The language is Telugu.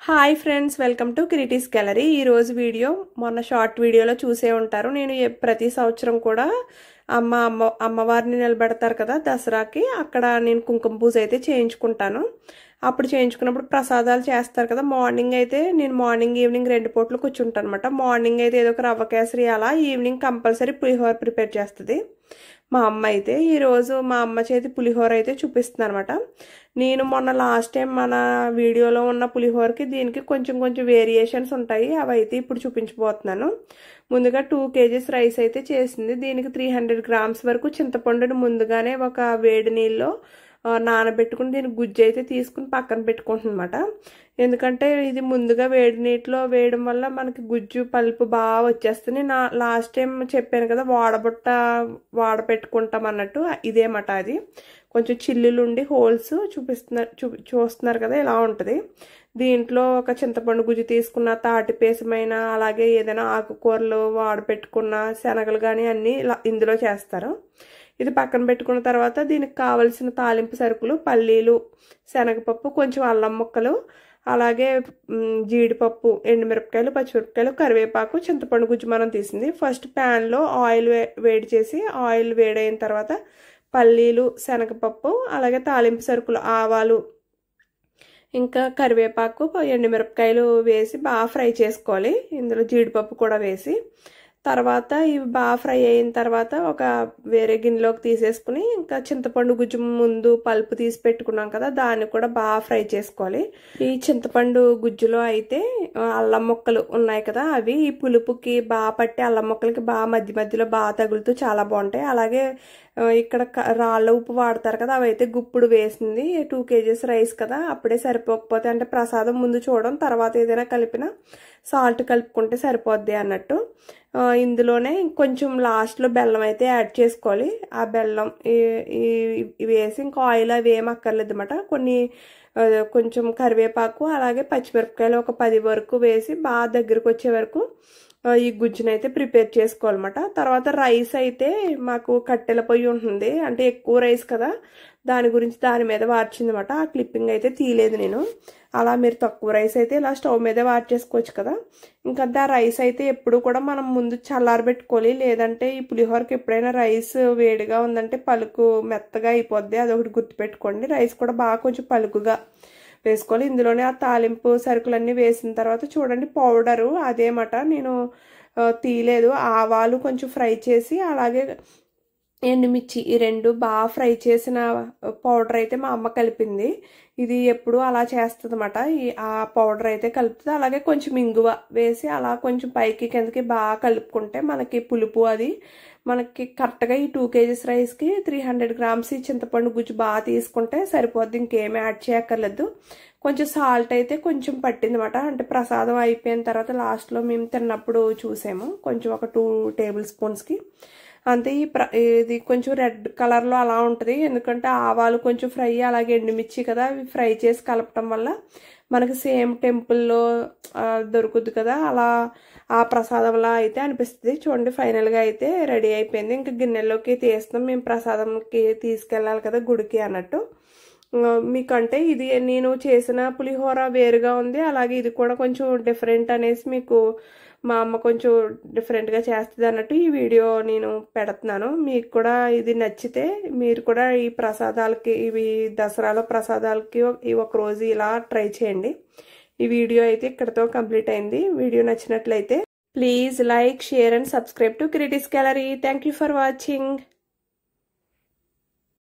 Hi friends, welcome to creatives gallery. ఈరోజు వీడియో మొన్న షార్ట్ వీడియోలో చూసే ఉంటారు. నేను ప్రతి సంవత్సరం కూడా అమ్మవారిని నిలబెడతారు కదా దసరాకి, అక్కడ నేను కుంకుమ పూజ అయితే చేయించుకుంటాను. అప్పుడు చేయించుకున్నప్పుడు ప్రసాదాలు చేస్తారు కదా. నేను మార్నింగ్ ఈవినింగ్ 2 పూటలు కూర్చుంటాను అనమాట. మార్నింగ్ అయితే ఏదో ఒక రవ్వ కేసరి, అలా ఈవినింగ్ కంపల్సరీ పులిహోర ప్రిపేర్ చేస్తుంది మా అమ్మ. అయితే ఈరోజు మా అమ్మ చేతి పులిహోర అయితే చూపిస్తుంది అనమాట. నేను మొన్న లాస్ట్ టైం మన వీడియోలో ఉన్న పులిహోరకి దీనికి కొంచెం వేరియేషన్స్ ఉంటాయి, అవి అయితే ఇప్పుడు చూపించబోతున్నాను. ముందుగా 2 kgs రైస్ అయితే చేసింది. దీనికి 300 grams వరకు చింతపండుని ముందుగానే ఒక వేడి నీళ్ళలో నానబెట్టుకుని దీనికి గుజ్జు అయితే తీసుకుని పక్కన పెట్టుకుంటుంది అనమాట. ఎందుకంటే ఇది ముందుగా వేడి నీటిలో వేయడం వల్ల మనకి గుజ్జు పలుపు బాగా వచ్చేస్తుంది. లాస్ట్ టైం చెప్పాను కదా వాడపెట్టుకుంటాం అన్నట్టు, ఇదేమాట. అది కొంచెం చిల్లులు ఉండి హోల్స్ చూస్తున్నారు కదా, ఇలా ఉంటుంది. దీంట్లో ఒక చింతపండు గుజ్జు తీసుకున్న, తాటిపేసమైన, అలాగే ఏదైనా ఆకుకూరలు వాడపెట్టుకున్న శనగలు కానీ అన్నీ ఇందులో చేస్తారు. ఇది పక్కన పెట్టుకున్న తర్వాత దీనికి కావలసిన తాలింపు సరుకులు పల్లీలు, శనగపప్పు, కొంచెం అల్లం ముక్కలు, అలాగే జీడిపప్పు, ఎండుమిరపకాయలు, పచ్చిమిరపకాయలు, కరివేపాకు, చింతపండు గుజ్జు మనం తీసింది. ఫస్ట్ ప్యాన్లో ఆయిల్ వేడి చేసి, ఆయిల్ వేడైన తర్వాత పల్లీలు, శనగపప్పు, అలాగే తాలింపు సరుకులు ఆవాలు, ఇంకా కరివేపాకు, ఎండుమిరపకాయలు వేసి బాగా ఫ్రై చేసుకోవాలి. ఇందులో జీడిపప్పు కూడా వేసి తర్వాత ఇవి బాగా ఫ్రై అయిన తర్వాత ఒక వేరే గిన్నెలోకి తీసేసుకుని, ఇంకా చింతపండు గుజ్జు ముందు పల్పు తీసి పెట్టుకున్నాం కదా, దాన్ని కూడా బాగా ఫ్రై చేసుకోవాలి. ఈ చింతపండు గుజ్జులో అయితే అల్లం ముక్కలు ఉన్నాయి కదా, అవి ఈ పులుపుకి బాగా పట్టి అల్లం ముక్కలకి బాగా మధ్యలో బాగా తగులుతూ చాలా బాగుంటాయి. అలాగే ఇక్కడ రాళ్ళ ఉప్పు వాడతారు కదా, అవైతే గుప్పుడు వేసింది. 2 kgs రైస్ కదా, అప్పుడే సరిపోకపోతే అంటే ప్రసాదం ముందు చూడడం, తర్వాత ఏదైనా కలిపినా సాల్ట్ కలుపుకుంటే సరిపోద్ది అన్నట్టు. ఇందులోనే కొంచెం లాస్ట్లో బెల్లం అయితే యాడ్ చేసుకోవాలి. ఆ బెల్లం వేసి ఇంకా ఆయిల్ అవి ఏం అక్కర్లేదు అనమాట. కొంచెం కరివేపాకు, అలాగే పచ్చిమిరపకాయలు ఒక 10 వరకు వేసి బాగా దగ్గరకు వచ్చే వరకు ఈ గుజ్జును అయితే ప్రిపేర్ చేసుకోవాలన్నమాట. తర్వాత రైస్ అయితే మాకు కట్టెల పొయ్యి ఉంటుంది, అంటే ఎక్కువ రైస్ కదా, దాని మీద వార్చింది అనమాట. ఆ క్లిప్పింగ్ అయితే తీయలేదు నేను. అలా మీరు తక్కువ రైస్ అయితే ఇలా స్టవ్ మీదే వార్చేసుకోవచ్చు కదా. ఇంకా ఆ రైస్ అయితే ఎప్పుడు కూడా మనం ముందు చల్లారబెట్టుకోవాలి, లేదంటే ఈ పులిహోరకి ఎప్పుడైనా రైస్ వేడిగా ఉందంటే పలుకు మెత్తగా అయిపోద్ది, అదొకటి గుర్తుపెట్టుకోండి. రైస్ కూడా బాగా కొంచెం పలుకుగా వేసుకోవాలి. ఇందులోనే ఆ తాలింపు సరుకులన్నీ వేసిన తర్వాత చూడండి పౌడరు అదేమాట, నేను తీయలేదు. ఆవాలు కొంచెం ఫ్రై చేసి, అలాగే ఎండుమిర్చి, ఈ 2 బాగా ఫ్రై చేసిన పౌడర్ అయితే మా అమ్మ కలిపింది. ఇది ఎప్పుడు అలా చేస్తుంది అనమాట. ఆ పౌడర్ అయితే కలుపుతుంది. అలాగే కొంచెం ఇంగువ వేసి అలా కొంచెం పైకి కిందకి బాగా కలుపుకుంటే మనకి పులుపు అది మనకి కరెక్ట్గా ఈ 2 kgs రైస్కి 300 grams చింతపండు గుజ్జు బాగా తీసుకుంటే సరిపోద్ది, ఇంకేమీ యాడ్ చేయక్కర్లేదు. కొంచెం సాల్ట్ అయితే కొంచెం పట్టింది అనమాట, అంటే ప్రసాదం అయిపోయిన తర్వాత లాస్ట్లో మేము తిన్నప్పుడు చూసాము, కొంచెం ఒక 2 tablespoonsకి అంతే. ఇది కొంచెం రెడ్ కలర్లో అలా ఉంటుంది, ఎందుకంటే ఆవాలు కొంచెం ఫ్రై, అలాగే ఎండుమిర్చి కదా, అవి ఫ్రై చేసి కలపటం వల్ల మనకి సేమ్ టెంపుల్లో దొరుకుద్ది కదా, అలా ఆ ప్రసాదంలా అయితే అనిపిస్తుంది. చూడండి ఫైనల్గా అయితే రెడీ అయిపోయింది. ఇంకా గిన్నెలోకి తీస్తాం, మేము ప్రసాదంకి తీసుకెళ్ళాలి కదా గుడికి అన్నట్టు. మీకంటే ఇది నేను చేసిన పులిహోర వేరుగా ఉంది, అలాగే ఇది కూడా కొంచెం డిఫరెంట్ అనేసి మీకు మా అమ్మ కొంచెం డిఫరెంట్గా చేస్తుంది అన్నట్టు ఈ వీడియో నేను పెడుతున్నాను. మీకు కూడా ఇది నచ్చితే మీరు కూడా ఈ ప్రసాదాలకి, ఇవి దసరాలో ప్రసాదాలకి ఒక రోజు ఇలా ట్రై చేయండి. ఈ వీడియో అయితే ఇక్కడతో కంప్లీట్ అయింది. వీడియో నచ్చినట్లయితే please like, share and subscribe to creatives gallery. Thank you for watching.